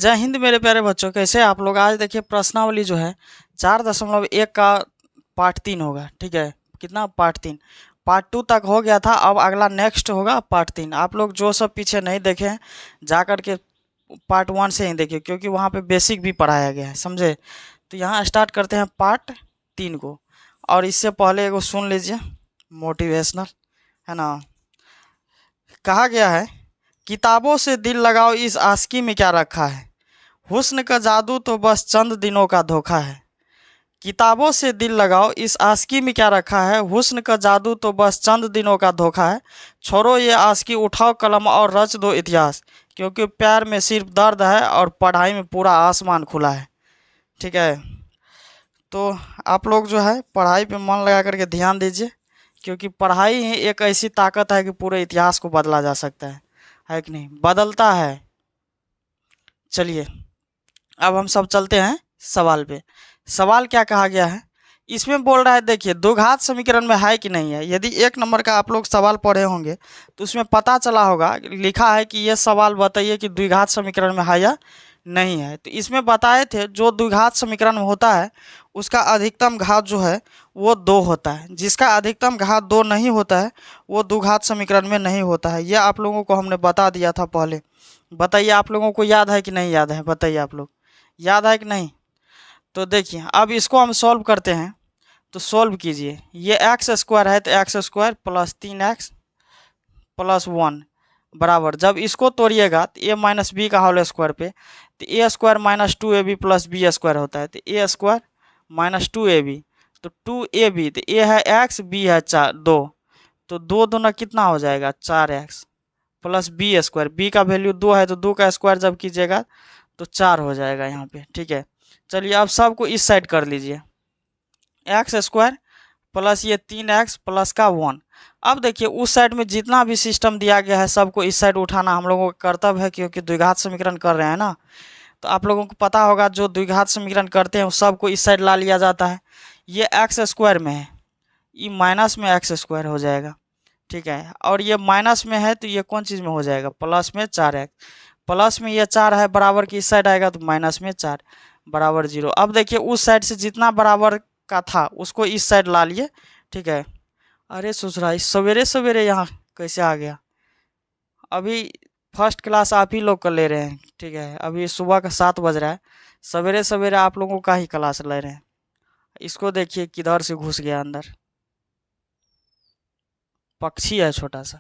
जय हिंद मेरे प्यारे बच्चों, कैसे आप लोग। आज देखिए प्रश्नावली जो है 4.1 का पार्ट 3 होगा। ठीक है, कितना पार्ट 3, पार्ट 2 तक हो गया था। अब अगला नेक्स्ट होगा पार्ट 3। आप लोग जो सब पीछे नहीं देखे हैं जा कर के पार्ट 1 से ही देखिए, क्योंकि वहाँ पे बेसिक भी पढ़ाया गया है, समझे। तो यहाँ स्टार्ट करते हैं पार्ट 3 को। और इससे पहले एगो सुन लीजिए मोटिवेशनल, है ना। कहा गया है, किताबों से दिल लगाओ, इस आशिकी में क्या रखा है, हुस्न का जादू तो बस चंद दिनों का धोखा है। किताबों से दिल लगाओ, इस आशिकी में क्या रखा है, हुस्न का जादू तो बस चंद दिनों का धोखा है। छोड़ो ये आशिकी, उठाओ कलम और रच दो इतिहास, क्योंकि प्यार में सिर्फ दर्द है और पढ़ाई में पूरा आसमान खुला है। ठीक है, तो आप लोग जो है पढ़ाई पे मन लगा करके ध्यान दीजिए, क्योंकि पढ़ाई ही एक ऐसी ताकत है कि पूरे इतिहास को बदला जा सकता है कि नहीं, बदलता है। चलिए अब हम सब चलते हैं सवाल पे। सवाल क्या कहा गया है, इसमें बोल रहा है, देखिए द्विघात समीकरण में है कि नहीं है। यदि 1 नंबर का आप लोग सवाल पढ़े होंगे तो उसमें पता चला होगा, लिखा है कि यह सवाल बताइए कि द्विघात समीकरण में है या नहीं है। तो इसमें बताए थे जो द्विघात समीकरण में होता है उसका अधिकतम घात जो है वो 2 होता है, जिसका अधिकतम घात 2 नहीं होता है वो द्विघात समीकरण में नहीं होता है। यह आप लोगों को हमने बता दिया था पहले। बताइए आप लोगों को याद है कि नहीं याद है, बताइए आप लोग, याद है कि नहीं। तो देखिए अब इसको हम सॉल्व करते हैं, तो सॉल्व कीजिए। ये एक्स स्क्वायर है तो x square plus 3x plus 1 बराबर, जब इसको तोड़िएगा तो a माइनस बी का होल स्क्वायर पे, तो A square minus 2ab plus B square होता है। तो ए स्क्वायर माइनस 2ab, तो 2ab, तो ए है x, b है 2, तो 2 दूना कितना हो जाएगा 4x plus B square, B का वैल्यू 2 है तो 2 का स्क्वायर जब कीजिएगा तो 4 हो जाएगा यहाँ पे। ठीक है, चलिए अब सबको इस साइड कर लीजिए, एक्स स्क्वायर प्लस ये 3x प्लस का 1। अब देखिए उस साइड में जितना भी सिस्टम दिया गया है सबको इस साइड उठाना हम लोगों का कर्तव्य है, क्योंकि द्विघात समीकरण कर रहे हैं ना। तो आप लोगों को पता होगा जो द्विघात समीकरण करते हैं सबको इस साइड ला लिया जाता है। ये एक्स स्क्वायर में है, ये माइनस में एक्स स्क्वायर हो जाएगा। ठीक है, और ये माइनस में है तो ये कौन चीज़ में हो जाएगा, प्लस में 4x, प्लस में ये 4 है बराबर की इस साइड आएगा तो माइनस में 4 बराबर 0। अब देखिए उस साइड से जितना बराबर का था उसको इस साइड ला लिए। ठीक है, अरे ससुराल सवेरे सवेरे यहाँ कैसे आ गया, अभी फर्स्ट क्लास आप ही लोग का ले रहे हैं। ठीक है, अभी सुबह का 7 बज रहा है, सवेरे सवेरे आप लोगों का ही क्लास ले रहे हैं। इसको देखिए किधर से घुस गया अंदर, पक्षी है छोटा सा।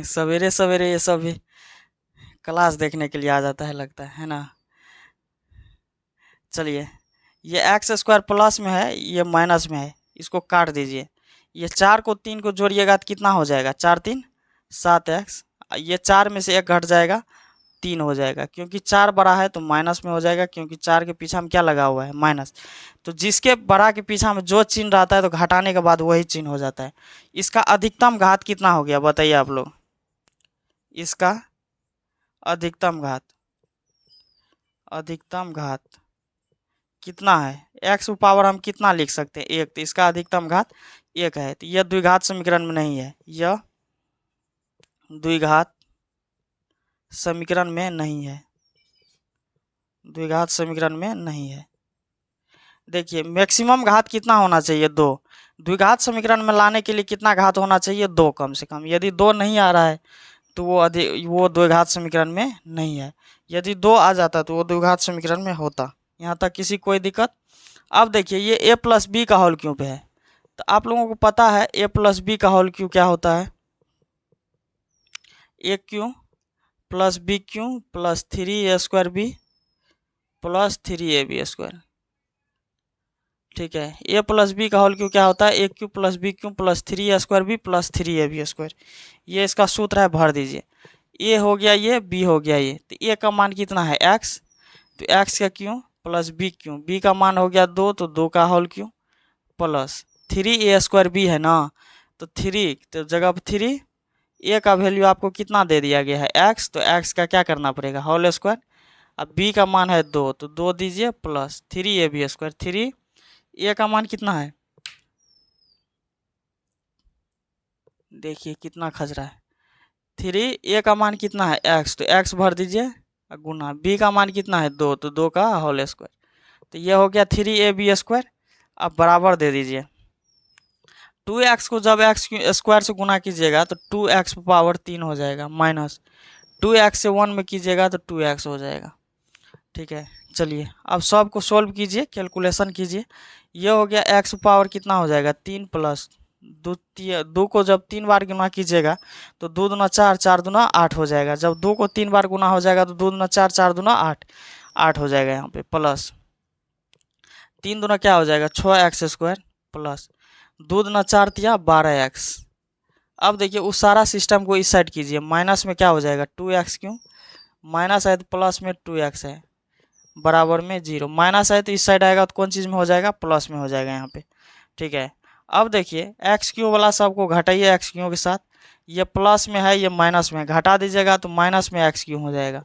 सवेरे सवेरे ये सब भी क्लास देखने के लिए आ जाता है लगता है ना। चलिए ये एक्स स्क्वायर प्लस में है, ये माइनस में है, इसको काट दीजिए। ये 4 को 3 को जोड़िएगा तो कितना हो जाएगा, 4 3 7x, ये 4 में से 1 घट जाएगा 3 हो जाएगा, क्योंकि 4 बड़ा है तो माइनस में हो जाएगा, क्योंकि 4 के पीछे में क्या लगा हुआ है माइनस। तो जिसके बड़ा के पीछे में जो चिन्ह रहता है तो घटाने के बाद वही चिन्ह हो जाता है। इसका अधिकतम घात कितना हो गया बताइए आप लोग, इसका अधिकतम घात, अधिकतम घात कितना है, x पावर हम कितना लिख सकते हैं 1, तो इसका अधिकतम घात 1 है। तो यह द्विघात समीकरण में नहीं है, यह द्विघात समीकरण में नहीं है, द्विघात समीकरण में नहीं है। देखिए मैक्सिमम घात कितना होना चाहिए 2, द्विघात समीकरण में लाने के लिए कितना घात होना चाहिए 2 कम से कम। यदि 2 नहीं आ रहा है तो वो द्विघात समीकरण में नहीं है, यदि 2 आ जाता तो वो द्विघात समीकरण में होता। यहाँ तक किसी कोई दिक्कत। अब देखिए ये a प्लस बी का होल क्यूब है, तो आप लोगों को पता है a प्लस बी का होल क्यूब क्या होता है, A cube plus B cube plus 3a square B plus 3ab square. ठीक है, a प्लस बी का होल क्यूब क्या होता है, A cube plus B cube plus 3a square B plus 3ab square. ये इसका सूत्र है, भर दीजिए। ए हो गया ये, बी हो गया ये, तो ए का मान कितना है x, तो x का cube plus B cube, B का मान हो गया 2 तो 2 का whole cube plus 3a square B है ना, तो 3 तो जगह पर 3, ए का वैल्यू आपको कितना दे दिया गया है x, तो x का क्या करना पड़ेगा होल स्क्वायर। अब b का मान है 2 तो 2 दीजिए प्लस 3ab स्क्वायर, 3 ए का मान कितना है, देखिए कितना खज रहा है 3 ए का मान कितना है x, तो x भर दीजिए गुना, b का मान कितना है 2, तो 2 का होल स्क्वायर। तो ये हो गया 3ab²। अब बराबर दे दीजिए 2x को जब x स्क्वायर से गुना कीजिएगा तो 2x पावर 3 हो जाएगा, माइनस 2x से 1 में कीजिएगा तो 2x हो जाएगा। ठीक है, चलिए अब सब को सोल्व कीजिए, कैलकुलेशन कीजिए। ये हो गया x पावर कितना हो जाएगा 3 प्लस 2 को जब 3 बार गुना कीजिएगा तो 2 दूना 4, 4 दूना 8 हो जाएगा। जब 2 को 3 बार गुना हो जाएगा तो 2 दूना 4, 4 दूना 8, 8 हो जाएगा यहाँ पे, प्लस 3 दूना क्या हो जाएगा 6x² प्लस 2 दूना 4 तिया 12x। अब देखिए उस सारा सिस्टम को इस साइड कीजिए, माइनस में क्या हो जाएगा 2x, क्यों माइनस है तो प्लस में 2x है, बराबर में 0। माइनस है तो इस साइड आएगा तो कौन चीज़ में हो जाएगा प्लस में हो जाएगा यहाँ पे। ठीक है, अब देखिए x³ वाला सबको घटाइए x³ के साथ, ये प्लस में है ये माइनस में, घटा दीजिएगा तो माइनस में x³ हो जाएगा।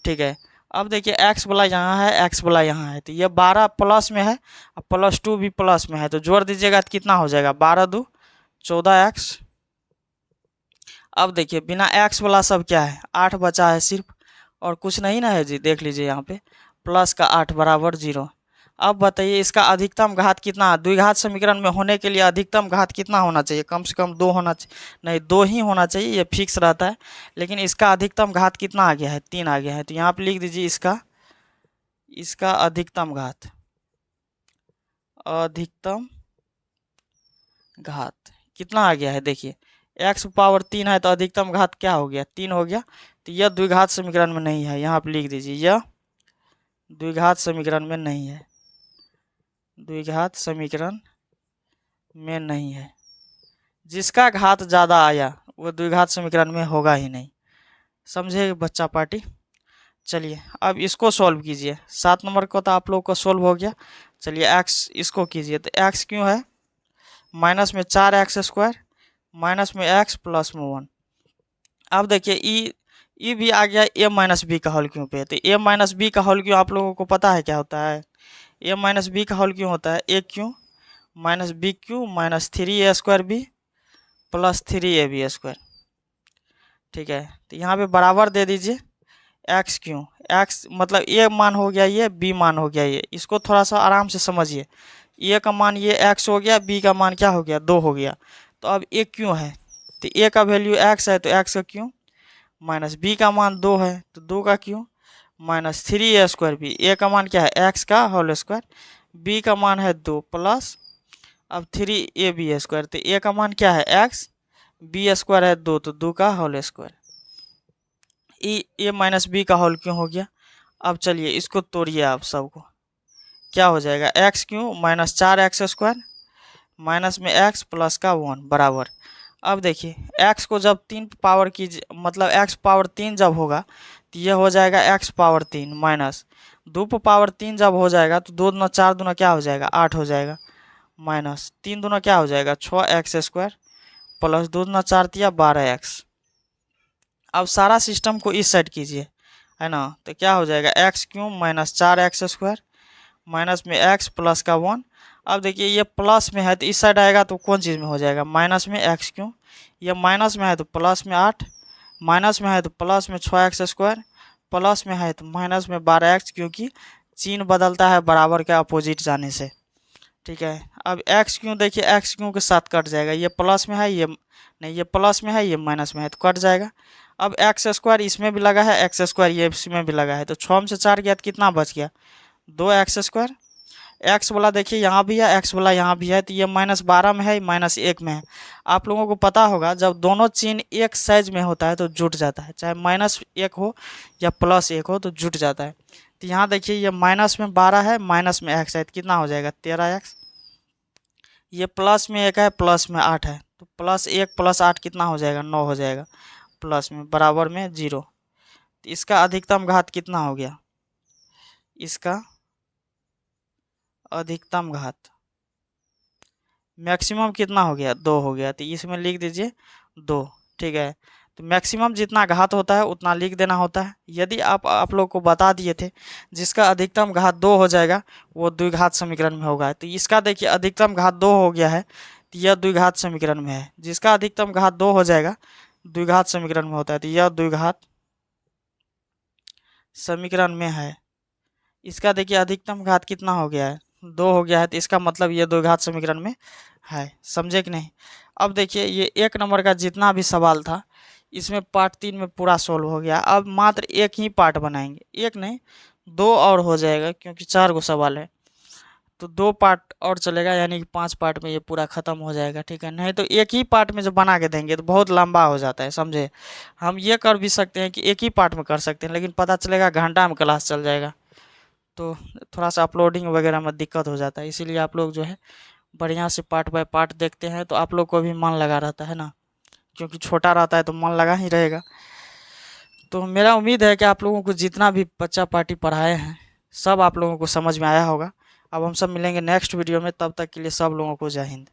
ठीक है, अब देखिए x वाला यहाँ है, x वाला यहाँ है, तो ये 12 प्लस में है और +2 भी प्लस में है, तो जोड़ दीजिएगा तो कितना हो जाएगा 12 2 14x। अब देखिए बिना x वाला सब क्या है 8 बचा है सिर्फ, और कुछ नहीं ना है जी, देख लीजिए यहाँ पे प्लस का 8 बराबर 0। अब बताइए इसका अधिकतम घात कितना है, द्विघात समीकरण में होने के लिए अधिकतम घात कितना होना चाहिए, कम से कम 2 होना चाहिए, नहीं 2 ही होना चाहिए, ये फिक्स रहता है। लेकिन इसका अधिकतम घात कितना आ गया है 3 आ गया है, तो यहाँ पे लिख दीजिए इसका अधिकतम घात, अधिकतम घात कितना आ गया है, देखिए x पावर 3 है तो अधिकतम घात क्या हो गया 3 हो गया। तो यह द्विघात समीकरण में नहीं है, यहाँ पे लिख दीजिए यह द्विघात समीकरण में नहीं है, द्विघात समीकरण में नहीं है। जिसका घात ज़्यादा आया वो द्विघात समीकरण में होगा ही नहीं, समझे बच्चा पार्टी। चलिए अब इसको सॉल्व कीजिए, 7 नंबर को तो आप लोग का सॉल्व हो गया। चलिए x इसको कीजिए, तो x क्यों है माइनस में 4x² माइनस में x प्लस में 1। अब देखिए ई भी आ गया a माइनस बी का होल क्यों पे, तो a माइनस बी का होल क्यों आप लोगों को पता है क्या होता है, a माइनस बी का होल क्यों होता है a क्यों माइनस बी क्यों माइनस 3a² प्लस 3ab²। ठीक है, तो यहाँ पे बराबर दे दीजिए x क्यों, x मतलब a मान हो गया ये, b मान हो गया ये, इसको थोड़ा सा आराम से समझिए। a का मान ये x हो गया, b का मान क्या हो गया 2 हो गया, तो अब a क्यों है, तो a का वैल्यू x है तो x का क्यों, माइनस b का मान 2 है तो 2 का क्यों, माइनस 3a² भी, a का मान क्या है x का होल स्क्वायर, b का मान है 2 प्लस अब 3ab², तो a का मान क्या है x, b² है 2 तो 2 का होल स्क्वायर, ए माइनस बी का होल क्यों हो गया। अब चलिए इसको तोड़िए आप सबको, क्या हो जाएगा x क्यों माइनस 4x² माइनस में x प्लस का 1 बराबर। अब देखिए x को जब 3 पावर कीजिए, मतलब x पावर 3 जब होगा तो ये हो जाएगा x पावर 3 माइनस 2 पावर 3 जब हो जाएगा तो 2 दूना 4 दूना क्या हो जाएगा 8 हो जाएगा, माइनस 3 दूना क्या हो जाएगा 6x² प्लस 2 दूना 4 तिया 12x। अब सारा सिस्टम को इस साइड कीजिए, है ना, तो क्या हो जाएगा x³ माइनस 4x² माइनस में x प्लस का 1। अब देखिए ये प्लस में है तो इस साइड आएगा तो कौन चीज़ में हो जाएगा माइनस में x³, ये माइनस में है तो प्लस में 8, माइनस में है तो प्लस में 6x², प्लस में है तो माइनस में 12x, क्योंकि चिन्ह बदलता है बराबर के अपोजिट जाने से। ठीक है, अब x³ देखिए x³ के साथ कट जाएगा, ये प्लस में है ये नहीं, ये प्लस में है ये माइनस में है तो कट जाएगा। अब x² इसमें भी लगा है, x² ये इसमें भी लगा है, तो 6 में से 4 गया तो कितना बच गया 2x²। x वाला देखिए यहाँ भी है, x वाला यहाँ भी है, तो ये -12 में है -1 में है। आप लोगों को पता होगा जब दोनों चिन्ह एक साइज में होता है तो जुट जाता है, चाहे -1 हो या +1 हो तो जुट जाता है। तो यहाँ देखिए ये माइनस में 12 है, माइनस में x है तो कितना हो जाएगा 13x, ये प्लस में 1 है, प्लस में 8 है, तो +1 + 8 कितना हो जाएगा 9 हो जाएगा, प्लस में बराबर में 0। तो इसका अधिकतम घात कितना हो गया, इसका अधिकतम घात मैक्सिमम कितना हो गया 2 हो गया, तो इसमें लिख दीजिए 2। ठीक है, तो मैक्सिमम जितना घात होता है उतना लिख देना होता है। यदि आप लोग को बता दिए थे जिसका अधिकतम घात 2 हो जाएगा वो द्विघात समीकरण में होगा, तो इसका देखिए अधिकतम घात 2 हो गया है तो यह द्विघात समीकरण में है। जिसका अधिकतम घात 2 हो जाएगा द्विघात समीकरण में होता है, तो यह द्विघात समीकरण में है। इसका देखिए अधिकतम घात कितना हो गया है, 2 हो गया है, तो इसका मतलब ये द्विघात समीकरण में है। समझे कि नहीं? अब देखिए ये 1 नंबर का जितना भी सवाल था इसमें पार्ट 3 में पूरा सोल्व हो गया। अब मात्र एक ही पार्ट बनाएंगे, एक नहीं 2 और हो जाएगा, क्योंकि 4 गो सवाल है, तो 2 पार्ट और चलेगा, यानी कि 5 पार्ट में ये पूरा ख़त्म हो जाएगा। ठीक है, नहीं तो एक ही पार्ट में जो बना के देंगे तो बहुत लंबा हो जाता है। समझे? हम ये कर भी सकते हैं कि एक ही पार्ट में कर सकते हैं, लेकिन पता चलेगा घंटा में क्लास चल जाएगा, तो थोड़ा सा अपलोडिंग वगैरह में दिक्कत हो जाता है। इसीलिए आप लोग जो है बढ़िया से पार्ट बाय पार्ट देखते हैं, तो आप लोग को भी मन लगा रहता है ना, क्योंकि छोटा रहता है तो मन लगा ही रहेगा। तो मेरा उम्मीद है कि आप लोगों को जितना भी बच्चा पार्टी पढ़ाए हैं सब आप लोगों को समझ में आया होगा। अब हम सब मिलेंगे नेक्स्ट वीडियो में, तब तक के लिए सब लोगों को जय हिंद।